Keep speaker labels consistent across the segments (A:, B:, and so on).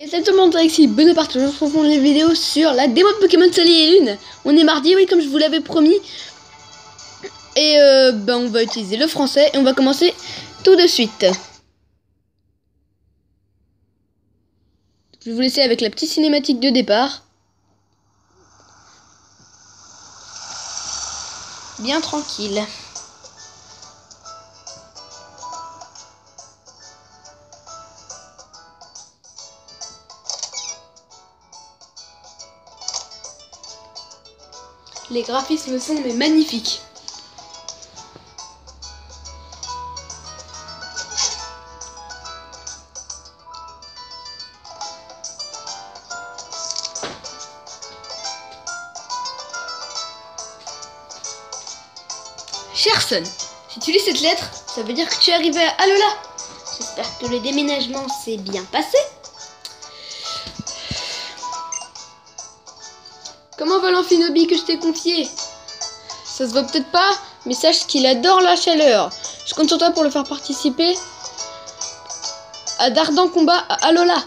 A: Et salut tout le monde, Alexis Bonaparte, je vous fais les vidéos sur la démo de Pokémon Soleil et Lune. On est mardi, oui, comme je vous l'avais promis. Et on va utiliser le français et on va commencer tout de suite. Je vais vous laisser avec la petite cinématique de départ. Bien tranquille. Les graphismes sont mais magnifiques. Cherson, si tu lis cette lettre, ça veut dire que tu es arrivé à Alola. J'espère que le déménagement s'est bien passé. Comment va l'amphinobi que je t'ai confié? Ça se voit peut-être pas, mais sache qu'il adore la chaleur. Je compte sur toi pour le faire participer à d'ardents combats à Alola.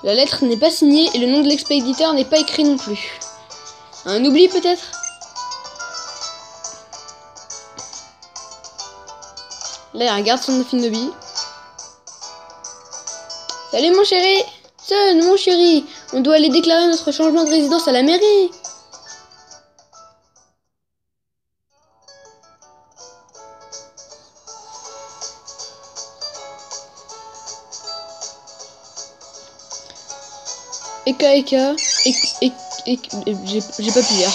A: La lettre n'est pas signée et le nom de l'expéditeur n'est pas écrit non plus. Un oubli peut-être? Là, il regarde son amphinobi. Salut mon chéri! Sun, mon chéri! On doit aller déclarer notre changement de résidence à la mairie! Eka, j'ai pas pu lire.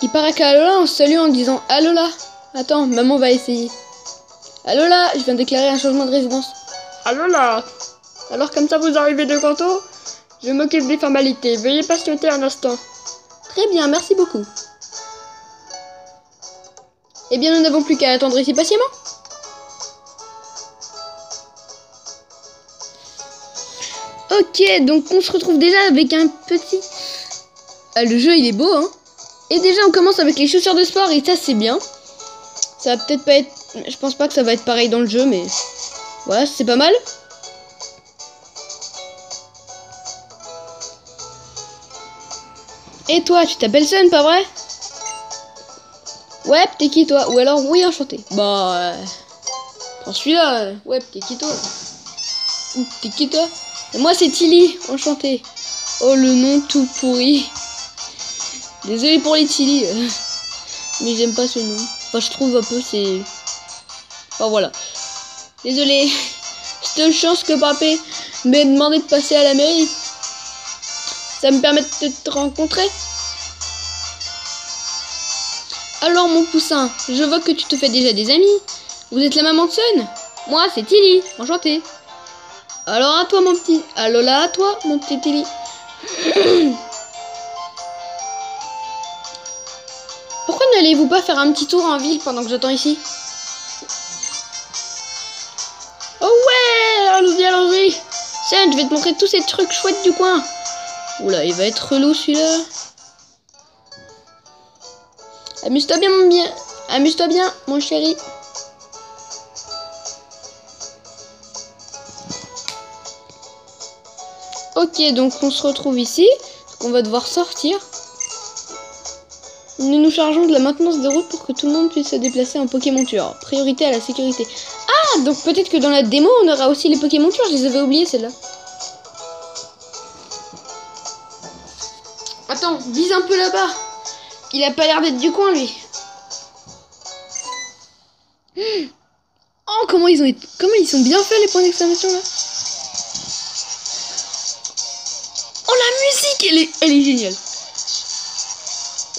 A: Il paraît qu'à Alola on se salue en disant Alola. Attends, maman va essayer. Alola, je viens de déclarer un changement de résidence. Alola. Alors comme ça vous arrivez de Kanto, je m'occupe des formalités. Veuillez patienter un instant. Très bien, merci beaucoup. Eh bien nous n'avons plus qu'à attendre ici patiemment. Ok, donc on se retrouve déjà avec un petit... Ah, le jeu il est beau hein. Et déjà on commence avec les chaussures de sport et ça c'est bien. Ça va peut-être pas être... Je pense pas que ça va être pareil dans le jeu mais... Voilà, c'est pas mal. Et toi, tu t'appelles Sun, pas vrai? Ouais, t'es qui toi? Ou alors, oui, enchanté. Bah, prends celui-là. Ouais, t'es qui toi? T'es qui toi? Et moi, c'est Tilly, enchanté. Oh, le nom tout pourri. Désolé pour les Tilly. Mais j'aime pas ce nom. Enfin, je trouve un peu, c'est... Enfin, voilà. Désolé. Cette chance que papé m'ait demandé de passer à la mairie. Ça me permet de te rencontrer. Alors mon poussin, je vois que tu te fais déjà des amis. Vous êtes la maman de Sun? Moi c'est Tilly, enchantée. Alors à toi mon petit... Alola à toi mon petit Tilly. Pourquoi n'allez-vous pas faire un petit tour en ville pendant que j'attends ici? Oh ouais, allons-y, allons-y. Sun, je vais te montrer tous ces trucs chouettes du coin. Oula, il va être relou celui-là. Amuse-toi bien, mon bien. Amuse-toi bien, mon chéri. Ok, donc on se retrouve ici. On va devoir sortir. Nous nous chargeons de la maintenance des routes pour que tout le monde puisse se déplacer en Pokémonture. Priorité à la sécurité. Ah, donc peut-être que dans la démo, on aura aussi les Pokémontures. Je les avais oubliées, celles-là. Attends, vise un peu là-bas. Il a pas l'air d'être du coin, lui. Oh, comment ils sont bien faits, les points d'exclamation, là. Oh, la musique, elle est géniale.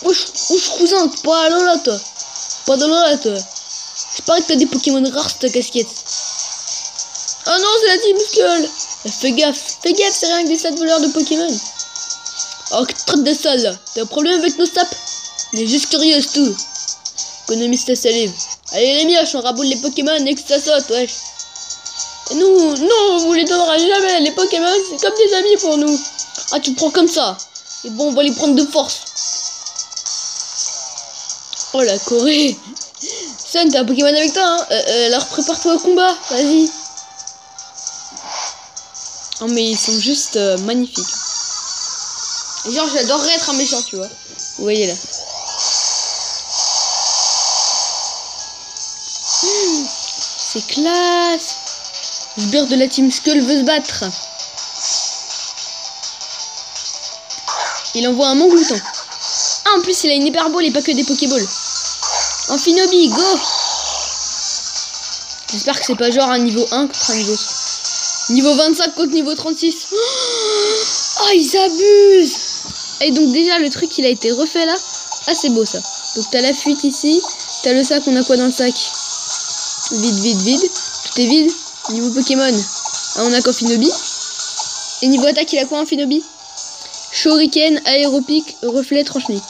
A: Wesh, cousin, pas à Lola, toi. Pas de Lola, toi. Je parie que t'as des Pokémon rares, cette casquette. Oh non, c'est la Team Skull. Fais gaffe, c'est rien que des sales voleurs de Pokémon. Oh, que traite de sale là. T'as un problème avec nos sapes? On est juste curieux, tout. Économise ta salive. Allez les mioches, on raboule les Pokémon et que ça saute, wesh. Et nous, non, on vous les donnera jamais. Les Pokémon, c'est comme des amis pour nous. Ah, tu prends comme ça. Et bon, on va les prendre de force. Oh la Corée. Sun, t'as un Pokémon avec toi, hein. Alors prépare-toi au combat, vas-y. Oh mais ils sont juste magnifiques. Et genre j'adorerais être un méchant, tu vois. Vous voyez là. C'est classe. Le sbire de la Team Skull veut se battre. Il envoie un Manglouton. Ah, en plus il a une hyperball et pas que des Pokéballs. Amphinobi, go. J'espère que c'est pas genre un niveau 1 contre un niveau 25 contre niveau 36. Oh, ils abusent. Et donc déjà le truc il a été refait là. Ah, c'est beau ça. Donc t'as la fuite ici. T'as le sac, on a quoi dans le sac? Vide, vide, vide. Tout est vide. Niveau Pokémon, ah, on a qu'Amphinobi. Et niveau attaque, il a quoi Amphinobi? Shuriken, aéropique, reflet, tranche-nez.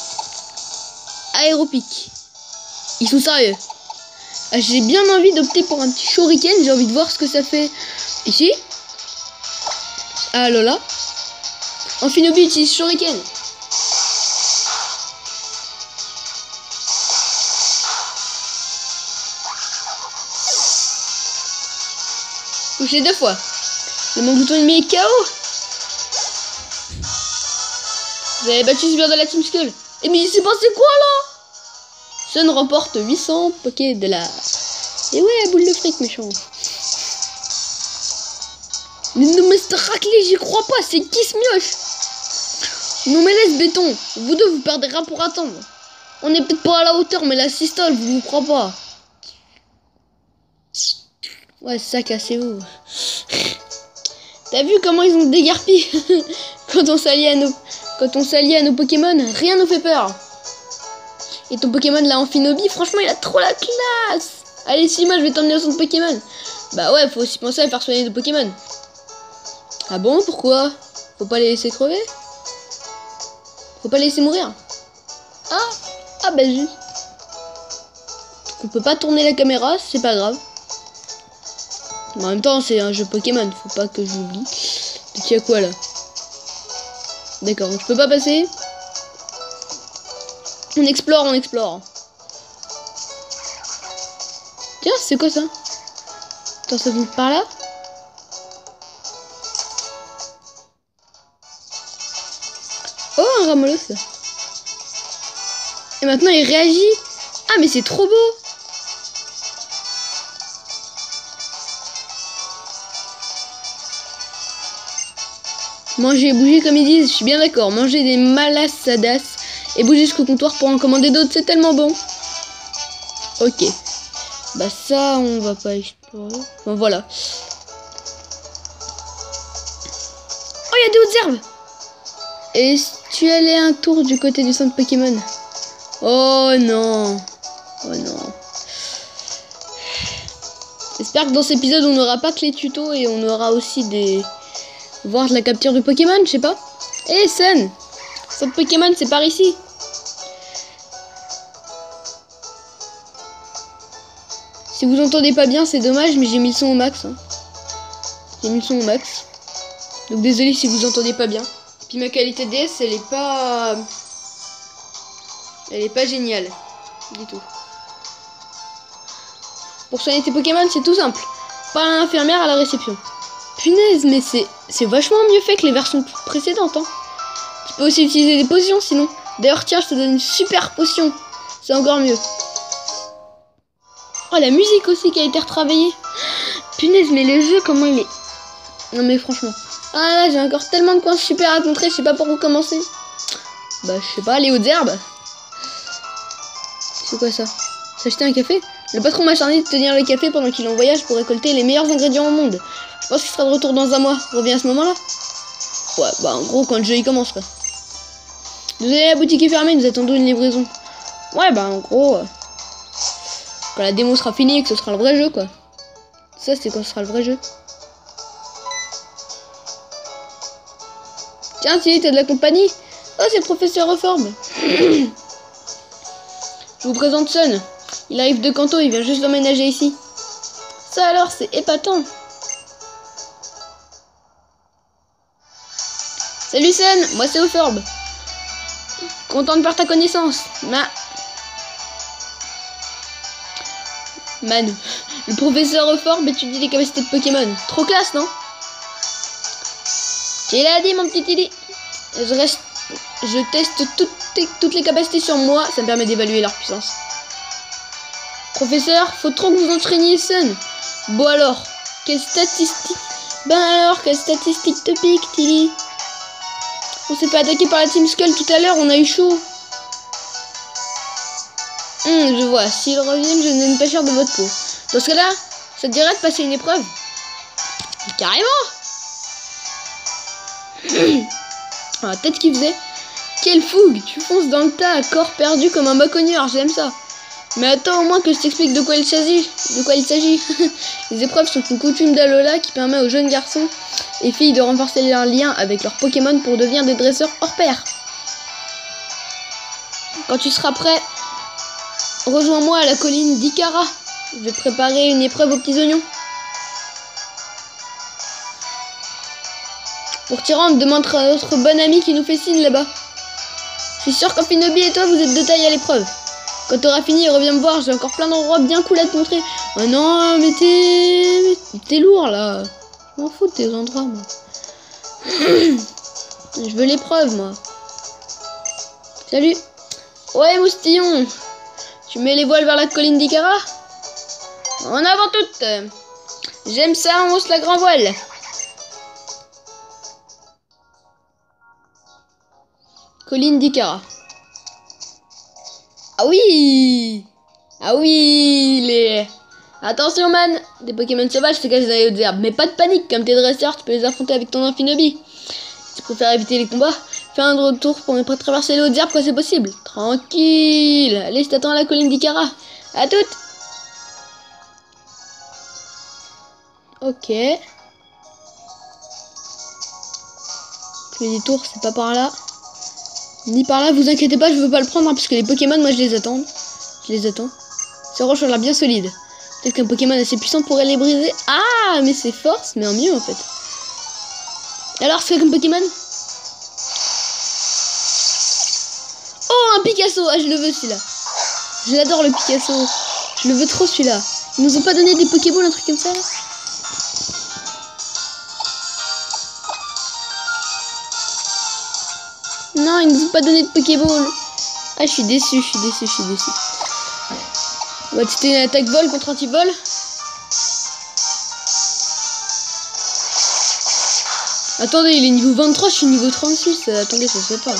A: Aéropique. Ils sont sérieux. Ah, j'ai bien envie d'opter pour un petit Shuriken. J'ai envie de voir ce que ça fait ici. Ah Lola. Amphinobi utilise Shuriken. Touché 2 fois. Le Manglouton ennemi est KO. Vous avez battu ce sbire de la Team Skull. Et mais il s'est passé quoi là? Sun remporte 800 Poké de la... Et ouais, boule de fric méchant. Mais non mais c'est raclé, j'y crois pas, c'est qui ce mioche? Non mais laisse béton. Vous deux vous perdez rien pour attendre. On est peut-être pas à la hauteur, mais la systole, vous ne croyez pas. Ouais, c'est ça, cassez-vous. T'as vu comment ils ont déguerpi quand on s'allie à nos Pokémon, rien nous fait peur. Et ton Pokémon là, Amphinobi, franchement, il a trop la classe. Allez, si moi je vais t'emmener au centre Pokémon. Bah ouais, faut aussi penser à faire soigner nos Pokémon. Ah bon, pourquoi? Faut pas les laisser crever? Faut pas les laisser mourir? Ah bah juste. On peut pas tourner la caméra, c'est pas grave. Mais en même temps, c'est un jeu Pokémon, faut pas que j'oublie. Donc il y a quoi là? D'accord, je peux pas passer. On explore, on explore. Tiens, c'est quoi ça? Attends, ça monte par là? Oh, un Ramolos. Et maintenant il réagit. Ah, mais c'est trop beau. Manger et bouger comme ils disent, je suis bien d'accord. Manger des malassadas et bouger jusqu'au comptoir pour en commander d'autres, c'est tellement bon. Ok. Bah ça, on va pas explorer. Enfin voilà. Oh, il y a des hautes herbes. Et si tu allais un tour du côté du centre Pokémon? Oh non. Oh non. J'espère que dans cet épisode, on n'aura pas que les tutos et on aura aussi des... voir de la capture de Pokémon, je sais pas. Eh Sun, centre Pokémon, c'est par ici. Si vous entendez pas bien, c'est dommage, mais j'ai mis le son au max. Hein. J'ai mis le son au max. Donc désolé si vous entendez pas bien. Puis ma qualité DS, elle est pas... elle est pas géniale. Du tout. Pour soigner tes Pokémon, c'est tout simple. Pas à l'infirmière à la réception. Punaise, mais c'est vachement mieux fait que les versions précédentes. Hein. Tu peux aussi utiliser des potions sinon. D'ailleurs, tiens, je te donne une super potion. C'est encore mieux. Oh, la musique aussi qui a été retravaillée. Punaise, mais le jeu, comment il est... Non mais franchement. Ah là, j'ai encore tellement de coins super à te montrer, je sais pas par où commencer. Bah, je sais pas, les hautes herbes. C'est quoi ça? S'acheter un café? Le patron m'a chargé de tenir le café pendant qu'il est en voyage pour récolter les meilleurs ingrédients au monde. Je pense qu'il sera de retour dans un mois. Reviens à ce moment-là. Ouais, bah en gros, quand le jeu il commence quoi. Désolé, la boutique est fermée, nous attendons une livraison. Ouais, bah en gros... quand la démo sera finie et que ce sera le vrai jeu quoi. Ça, c'est quand ce sera le vrai jeu. Tiens, si, t'as de la compagnie. Oh, c'est le professeur Reforme. Je vous présente Sun. Il arrive de Kanto, il vient juste d'emménager ici. Ça alors, c'est épatant. Salut Sen, moi c'est Euphorbe. Content de faire ta connaissance. Man, le professeur Euphorbe étudie les capacités de Pokémon. Trop classe, non? Tu l'as dit, mon petit Tilly. Je teste toutes les capacités sur moi, ça me permet d'évaluer leur puissance. Professeur, faut trop que vous entraîniez Sun. Bon alors, quelles statistiques? Quelles statistiques te piquent, Tilly? On s'est fait attaquer par la Team Skull tout à l'heure, on a eu chaud. Je vois, s'ils reviennent, je n'aime pas cher de votre peau. Dans ce cas-là, ça te dirait de passer une épreuve? Carrément. Ah, tête qui faisait. Quelle fougue, tu fonces dans le tas à corps perdu comme un mocogneur, j'aime ça. Mais attends au moins que je t'explique de quoi il s'agit. Les épreuves sont une coutume d'Alola qui permet aux jeunes garçons et filles de renforcer leur lien avec leurs Pokémon pour devenir des dresseurs hors pair. Quand tu seras prêt, rejoins-moi à la colline d'Ikara. Je vais préparer une épreuve aux petits oignons. Pour t'y rendre, demande à notre bon ami qui nous fait signe là-bas. Je suis sûr qu'Ampinobi et toi, vous êtes de taille à l'épreuve. Quand t'auras fini, reviens me voir, j'ai encore plein d'endroits bien cool à te montrer. Oh non, mais t'es lourd là. Je m'en fous de tes endroits, moi. Je veux l'épreuve, moi. Salut. Ouais, moustillon. Tu mets les voiles vers la colline d'Ikara? En avant toute. J'aime ça, on hausse la grand voile. Colline d'Ikara. Ah oui! Ah oui! Attention, man! Des Pokémon sauvages se cachent dans les hautes herbes. Mais pas de panique, comme t'es dresseur, tu peux les affronter avec ton Ampinobi. Si tu préfères éviter les combats, fais un retour pour ne pas traverser les hautes herbes quand c'est possible. Tranquille! Allez, je t'attends à la colline d'Ikara. À toutes! Ok. Le détour, c'est pas par là. Ni par là, vous inquiétez pas, je veux pas le prendre, hein, parce que les Pokémon, moi je les attends. Ces roches ont l'air bien solides. Peut-être qu'un Pokémon assez puissant pourrait les briser. Ah, mais c'est force, mais en mieux en fait. Alors, c'est comme Pokémon? Oh, un Picasso! Ah, je le veux celui-là. Je l'adore le Picasso. Je le veux trop celui-là. Ils nous ont pas donné des Pokéballs, un truc comme ça là? Non, ils nous ont pas donné de Pokéball. Ah, je suis déçu. On va tester une attaque vol contre anti-vol. Attendez, il est niveau 23, je suis niveau 36. Attendez, ça se fait pas.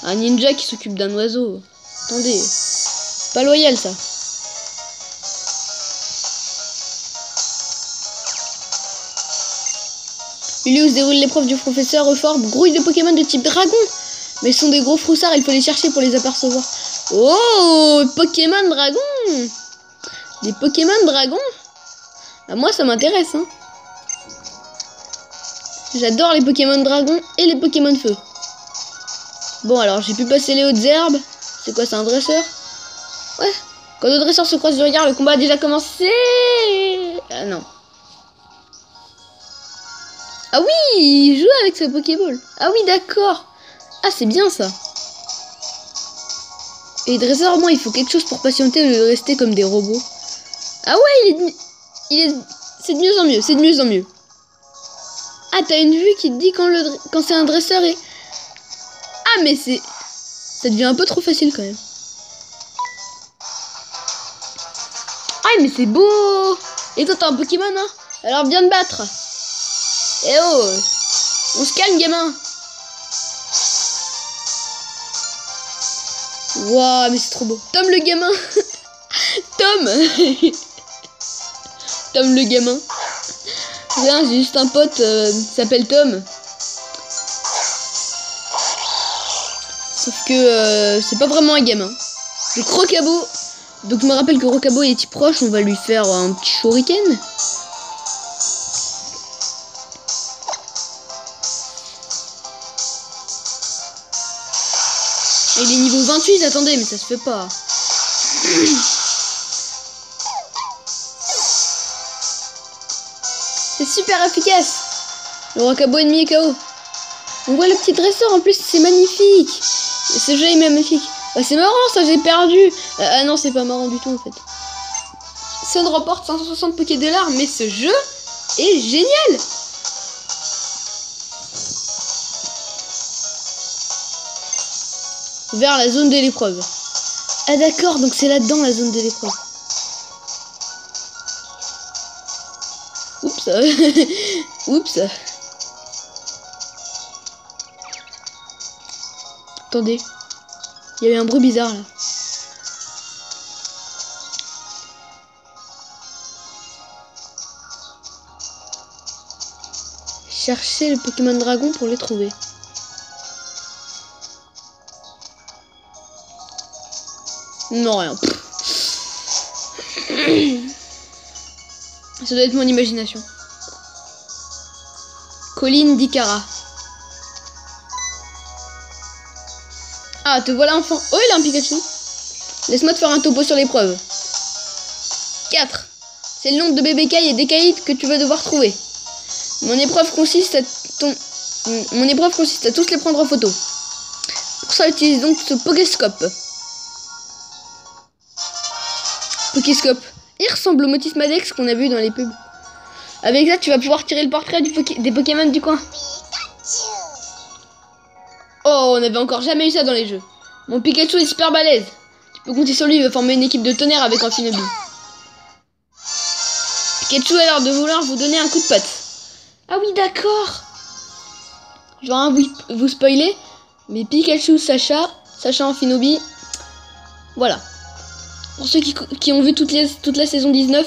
A: Un ninja qui s'occupe d'un oiseau. Attendez, c'est pas loyal ça. Il est où se déroule l'épreuve du professeur Euphorbe. Grouille de Pokémon de type dragon. Mais ce sont des gros froussards, il faut les chercher pour les apercevoir. Oh, Pokémon dragon. Des Pokémon dragons. Bah, moi ça m'intéresse, hein. J'adore les Pokémon dragons et les Pokémon feu. Bon alors, j'ai pu passer les hautes herbes. C'est quoi, c'est un dresseur? Ouais. Quand le dresseur se croise du regard, le combat a déjà commencé. Ah non. Ah oui, il joue avec sa Pokéball. Ah oui, d'accord. Ah, c'est bien ça. Et les dresseurs, moi, il faut quelque chose pour patienter au lieu de rester comme des robots. Ah ouais, c'est de mieux en mieux, c'est de mieux en mieux. Ah, t'as une vue qui te dit quand c'est un dresseur et... Ah, mais ça devient un peu trop facile quand même. Ah, mais c'est beau. Et toi, t'as un Pokémon, hein? Alors viens te battre. Eh oh, on se calme, gamin. Waouh, mais c'est trop beau. Tom le gamin. Tom. Tom le gamin. Rien, j'ai juste un pote qui s'appelle Tom. Sauf que c'est pas vraiment un gamin. Le Crocabo. Donc je me rappelle que Crocabo est type proche, on va lui faire un petit shuriken. Et il est niveau 28, attendez, mais ça se fait pas. C'est super efficace. Le Rockabo ennemi est KO. On voit le petit dresseur, en plus, c'est magnifique. Ce jeu est magnifique. Bah, c'est marrant, ça, j'ai perdu. Ah non, c'est pas marrant du tout, en fait. Sun remporte 560 Pokédollars, mais ce jeu est génial. Vers la zone de l'épreuve. Ah d'accord, donc c'est là-dedans la zone de l'épreuve. Oups. Oups. Attendez. Il y a eu un bruit bizarre là. Cherchez le Pokémon Dragon pour les trouver. Non, rien. Ça doit être mon imagination. Colline d'Ikara. Ah, te voilà enfant. Oh, il a un Pikachu. Laisse-moi te faire un topo sur l'épreuve. 4. C'est le nombre de bébécailles et d'écailles que tu vas devoir trouver. Mon épreuve consiste à tous les prendre en photo. Pour ça, utilise donc ce Pokéscope. Pokéscope. Il ressemble au Motis Madex qu'on a vu dans les pubs. Avec ça, tu vas pouvoir tirer le portrait des Pokémon du coin. Oh, on n'avait encore jamais eu ça dans les jeux. Mon Pikachu est super balèze. Tu peux compter sur lui, il va former une équipe de tonnerre avec Amphinobi. Pikachu a l'air de vouloir vous donner un coup de patte. Ah oui, d'accord. Je vais rien vous spoiler, mais Pikachu, Sacha Amphinobi, voilà. Pour ceux qui ont vu toute la saison 19,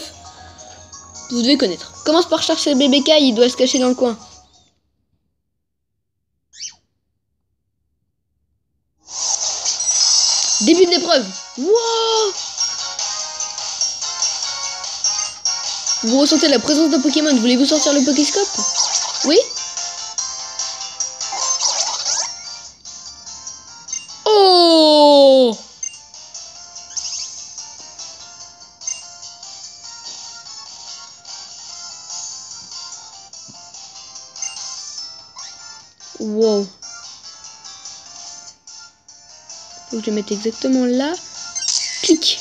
A: vous devez connaître. Commence par chercher le bébé Kai, il doit se cacher dans le coin. Début de l'épreuve. Wow! Vous ressentez la présence d'un Pokémon. Voulez-vous sortir le Pokéscope? Oui? Oh! Wow. Faut que je le mette exactement là. Clic.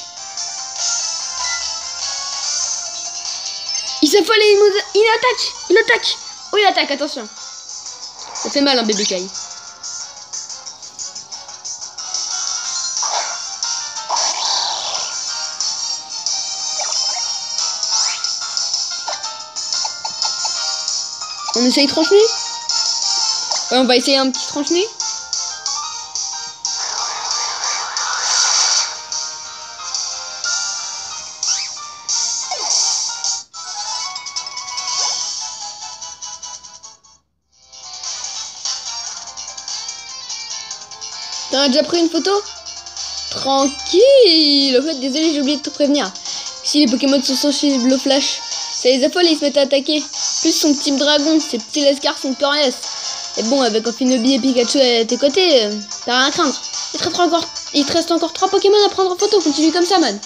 A: Il s'affole et il attaque. Il attaque. Oh, il attaque, attention. Ça fait mal un bébé Kai. On essaye tranche-nez? Ouais, on va essayer un petit tranche-nez. T'en as déjà pris une photo? Tranquille. En fait, désolé, j'ai oublié de te prévenir. Si les Pokémon sont sensibles au flash, ça les affole et ils se mettent à attaquer. Plus son type dragon, ses petits lascars sont coriaces. Et bon, avec Amphinobi et Pikachu à tes côtés, t'as rien à craindre. Il te reste encore 3 Pokémon à prendre en photo. Continue comme ça, man.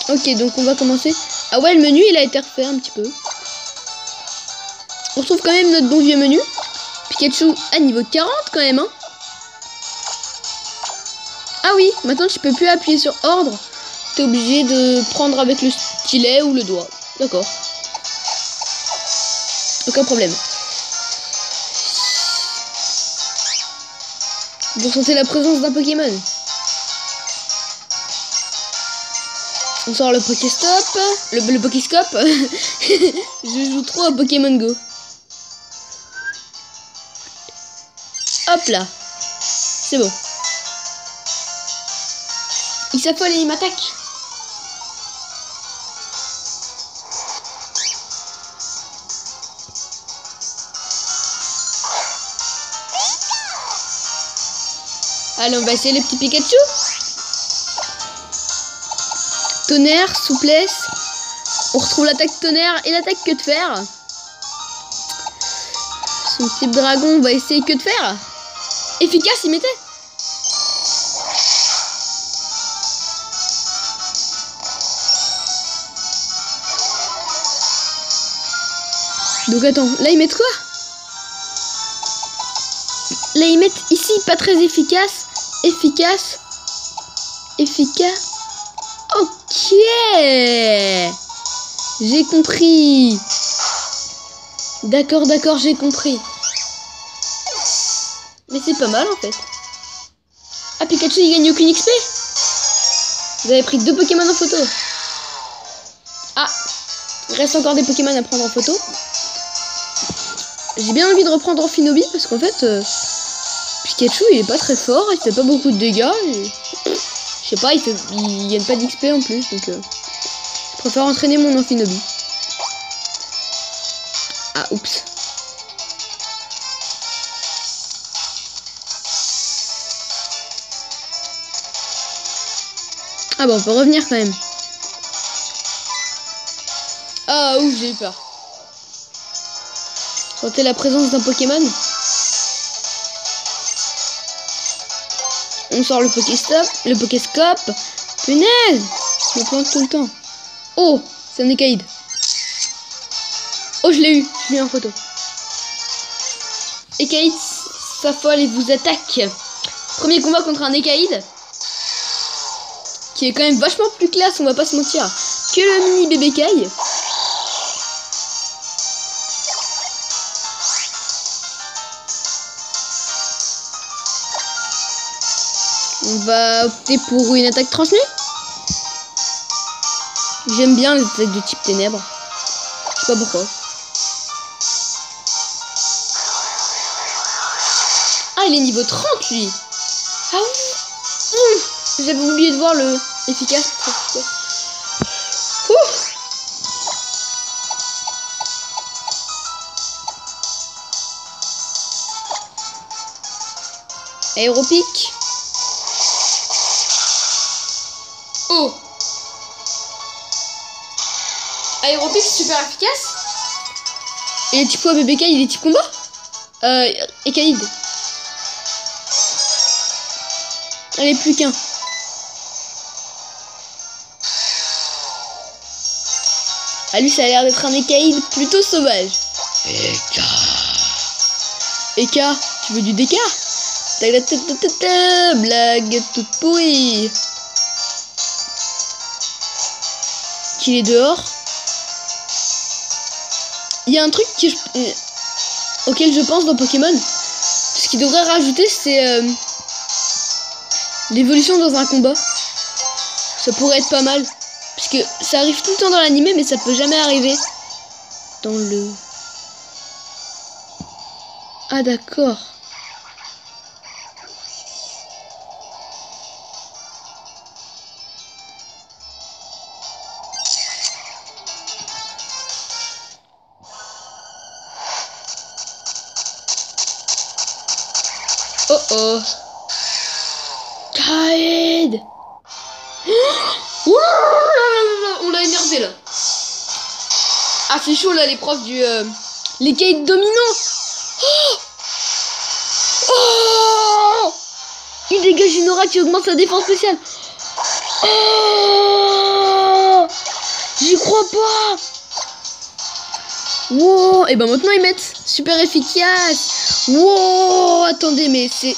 A: Ok, donc on va commencer. Ah ouais, le menu, il a été refait un petit peu. On retrouve quand même notre bon vieux menu. Pikachu à niveau 40 quand même, hein. Ah oui, maintenant tu peux plus appuyer sur ordre. T'es obligé de prendre avec le stylet ou le doigt. D'accord. Aucun problème. Vous sentez la présence d'un Pokémon. On sort le Pokéstop. Le Pokéscope. Je joue trop à Pokémon Go. Hop là. C'est bon. Il s'affole et il m'attaque. Allez, on va essayer le petit Pikachu. Tonnerre, souplesse. On retrouve l'attaque tonnerre et l'attaque queue de fer. Son type dragon, on va essayer queue de fer. efficace, il mettait. Donc attends, là ils mettent quoi? Là ils mettent ici pas très efficace, efficace, efficace. Ok, j'ai compris. D'accord, d'accord, j'ai compris. Mais c'est pas mal en fait. Ah, Pikachu il gagne aucune XP. Vous avez pris 2 Pokémon en photo. Ah, il reste encore des Pokémon à prendre en photo. J'ai bien envie de reprendre Amphinobi parce qu'en fait, Pikachu il est pas très fort, il fait pas beaucoup de dégâts. Et... je sais pas, il gagne pas d'XP en plus, donc je préfère entraîner mon Amphinobi. Ah, oups. Ah bon, on peut revenir quand même. Ah, ouf, j'ai eu peur. Sentez la présence d'un Pokémon. On sort le Pokéstop, le Pokéscope. Punaise, je me plante tout le temps. Oh, c'est un Écaïde. Oh, je l'ai eu en photo. Écaïde s'affole et vous attaque. Premier combat contre un Écaïde. Qui est quand même vachement plus classe, on va pas se mentir, que le mini bébé Caille. On va opter pour une attaque transmue. J'aime bien les attaques de type ténèbres. Je sais pas pourquoi. Ah, il est niveau 30 lui. Ah oui. J'avais oublié de voir le efficace. Aéropic. Oh. Aéropic super efficace. Et les types quoi BBK, il est type combat. Écaïde. Allez, plus qu'un. Ah, lui, ça a l'air d'être un Écaïde plutôt sauvage. Eka, tu veux du déca? Blague toute pourrie. Qu'il est dehors. Il y a un truc auquel je pense dans Pokémon. Ce qu'il devrait rajouter, c'est l'évolution dans un combat. Ça pourrait être pas mal. Parce que ça arrive tout le temps dans l'animé, mais ça peut jamais arriver dans le... Ah d'accord. Oh oh. Kaed. On l'a énervé là. Ah c'est chaud là l'épreuve du... Les Kaed dominants. Oh, oh, il dégage une aura qui augmente sa défense spéciale. Oh, j'y crois pas. Wow, et ben maintenant ils mettent super efficace. Wow, attendez, mais c'est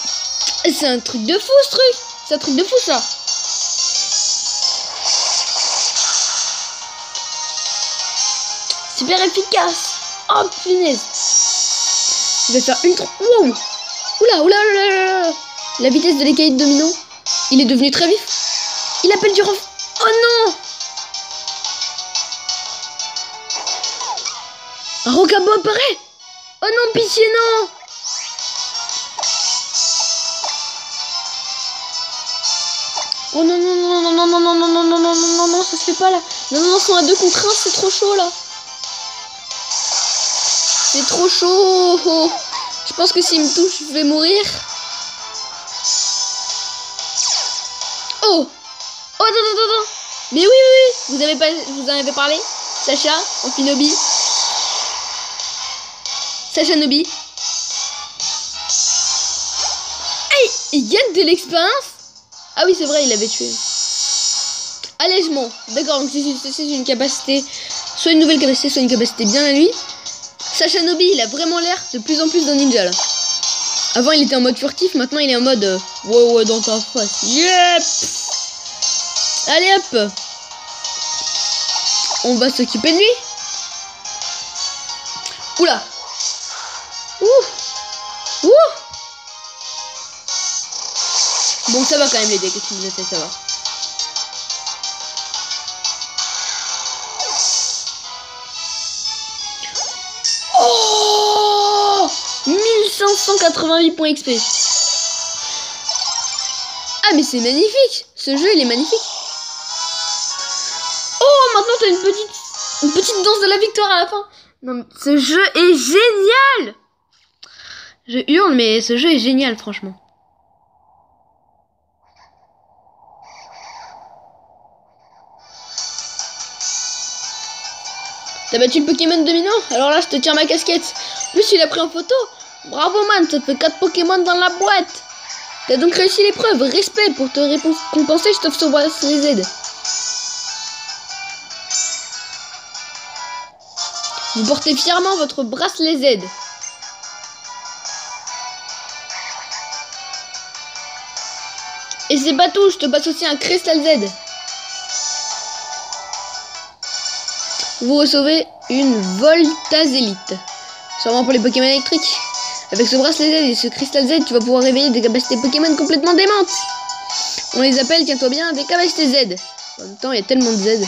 A: un truc de fou ce truc. C'est un truc de fou ça. Super efficace. Oh punaise. Il va faire ultra. Wow. Oula, oula, oula, oula. La vitesse de l'Écaïde dominant. Il est devenu très vif. Il appelle du renfort. Oh non. Un Rocabo apparaît. Oh non, pitié, non. Oh non, non, non, non, non, non, non, non, non, non, non, non, non, non, ça se fait pas là. Non, non, non, sont à 2 contre 1, c'est trop chaud là. C'est trop chaud. Je pense que s'il me touche, je vais mourir. Oh. Oh, attends, attends, attends. Mais oui, oui, oui. Vous en avez parlé. Sacha, Amphinobi. Sacha Nobi. Il gagne de l'expérience? Ah oui, c'est vrai, il l'avait tué. Allègement. D'accord, donc c'est une capacité, soit une nouvelle capacité, soit une capacité bien à lui. Sacha Nobi, il a vraiment l'air de plus en plus d'un ninja là. Avant, il était en mode furtif, maintenant il est en mode ouais, dans ta face. Yep. Allez hop. On va s'occuper de lui. Oula. Ouh. Bon, ça va quand même les dégâts que tu nous as fait, ça va. Oh, 1588 points XP. Ah mais c'est magnifique. Ce jeu il est magnifique. Oh, maintenant t'as une petite danse de la victoire à la fin. Non mais ce jeu est génial. Je hurle mais ce jeu est génial franchement. T'as battu le Pokémon domino? Alors là je te tire ma casquette. En plus il a pris en photo. Bravo man, ça te fait 4 Pokémon dans la boîte. T'as donc réussi l'épreuve. Respect, pour te récompenser, je t'offre ce bracelet Z. Vous portez fièrement votre bracelet Z. Et c'est pas tout, je te passe aussi un Crystal Z. Vous recevez une Voltazélite. Sûrement pour les Pokémon électriques. Avec ce bracelet Z et ce Crystal Z, tu vas pouvoir réveiller des capacités Pokémon complètement démentes. On les appelle, tiens-toi bien, des capacités Z. En même temps, il y a tellement de Z.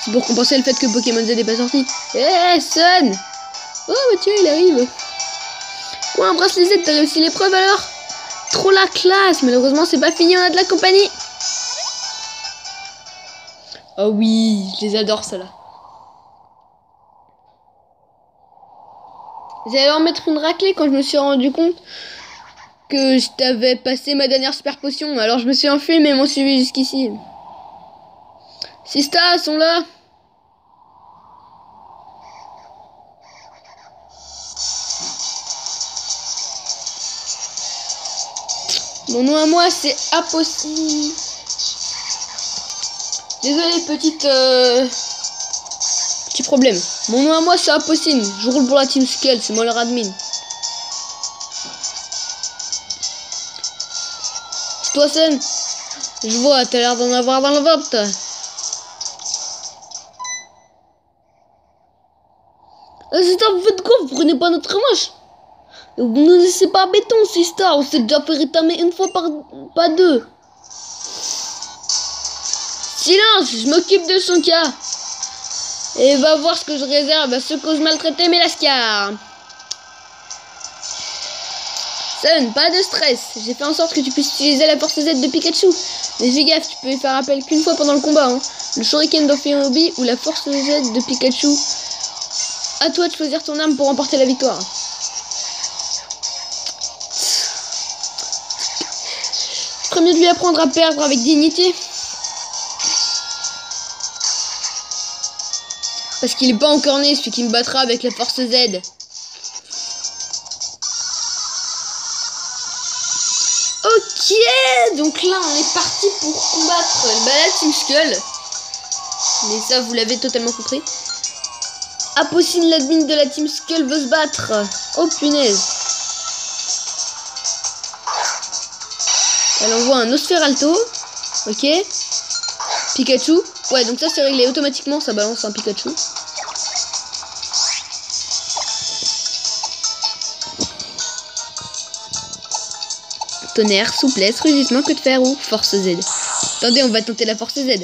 A: C'est pour compenser le fait que Pokémon Z n'est pas sorti. Sun. Oh, bah tiens, il arrive. Quoi, un bracelet Z, t'as réussi l'épreuve alors? Trop la classe. Malheureusement, c'est pas fini, on a de la compagnie. Oh oui, je les adore, ça là. J'allais leur mettre une raclée quand je me suis rendu compte que je t'avais passé ma dernière super potion. Alors je me suis enfui mais ils m'ont suivi jusqu'ici. Sista, sont là. Mon nom à moi c'est Apocine. Désolé petit problème. Mon nom à moi c'est Apocine. Je roule pour la Team Skull, c'est moi leur admin. C'est toi Sun? Je vois, t'as l'air d'en avoir dans le ventre. C'est un peu de quoi, vous prenez pas notre manche? Vous ne laissez pas béton, Sista. On s'est déjà fait rétamer une fois pas deux. Silence, je m'occupe de son cas. Et va voir ce que je réserve à ceux qui osent maltraiter mes lascars. Sun, pas de stress. J'ai fait en sorte que tu puisses utiliser la force Z de Pikachu. Mais fais gaffe, tu peux y faire appel qu'une fois pendant le combat. Hein. Le Shuriken d'Ophianobi ou la force Z de Pikachu. À toi de choisir ton arme pour remporter la victoire. Très mieux de lui apprendre à perdre avec dignité. Parce qu'il est pas encore né, celui qui me battra avec la force Z. Ok, donc là on est parti pour combattre la Team Skull. Mais ça vous l'avez totalement compris. Apocine, l'admin de la Team Skull, veut se battre. Oh punaise. Elle envoie un Osferalto. Ok. Pikachu. Ouais, donc ça c'est réglé automatiquement, ça balance un Pikachu. Tonnerre, souplesse, rugissement, que de fer ou force Z. Attendez, on va tenter la force Z.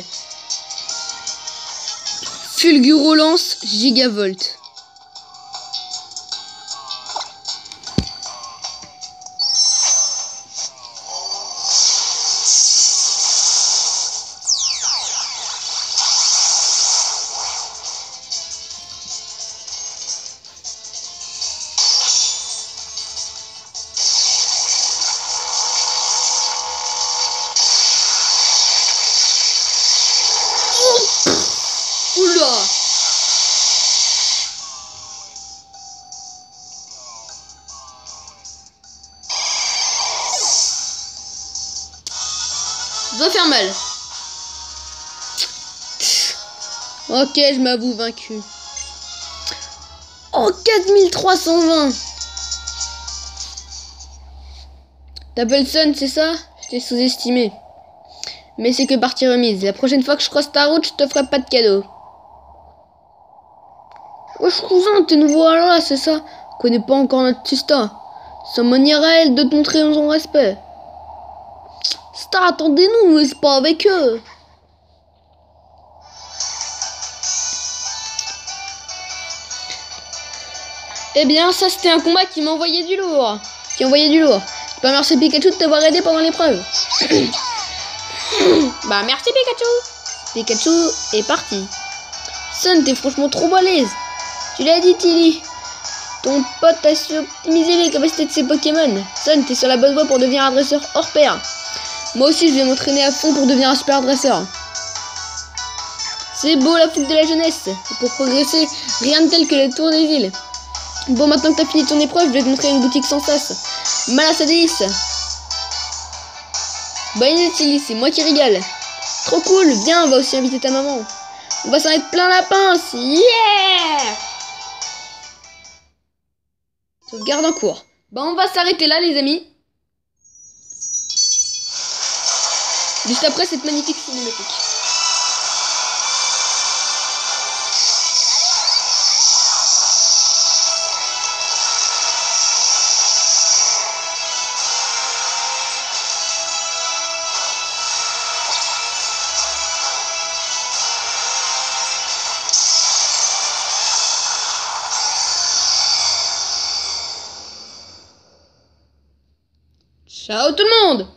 A: Fulgurolance, Gigavolt. Oula! Ça doit faire mal. Ok, je m'avoue vaincu. Oh, 4320. T'appelles Sun, c'est ça? Je t'ai sous-estimé. Mais c'est que partie remise. La prochaine fois que je croise ta route, je te ferai pas de cadeau. Wesh cousin, t'es nouveau là, c'est ça? Connais pas encore notre Tista. C'est mon IRL de te montrer son respect. Star, attendez-nous, mais c'est pas avec eux. Eh bien, ça c'était un combat qui m'a envoyé du lourd. Tu peux remercier Pikachu de t'avoir aidé pendant l'épreuve. Bah merci Pikachu. Pikachu est parti. Sun, t'es franchement trop balèze. Tu l'as dit Tilly. Ton pote a su optimiser les capacités de ses Pokémon. Sun, t'es sur la bonne voie pour devenir un dresseur hors pair. Moi aussi, je vais m'entraîner à fond pour devenir un super dresseur. C'est beau la fougue de la jeunesse. Et pour progresser, rien de tel que le tour des îles. Bon, maintenant que t'as fini ton épreuve, je vais te montrer une boutique sans sas. Malasadis. Bonne idée Tilly, c'est moi qui régale. Trop cool, viens, on va aussi inviter ta maman. On va s'en mettre plein la pince. Yeah! Sauvegarde en cours. Bah on va s'arrêter là les amis. Juste après cette magnifique cinématique. Ciao tout le monde!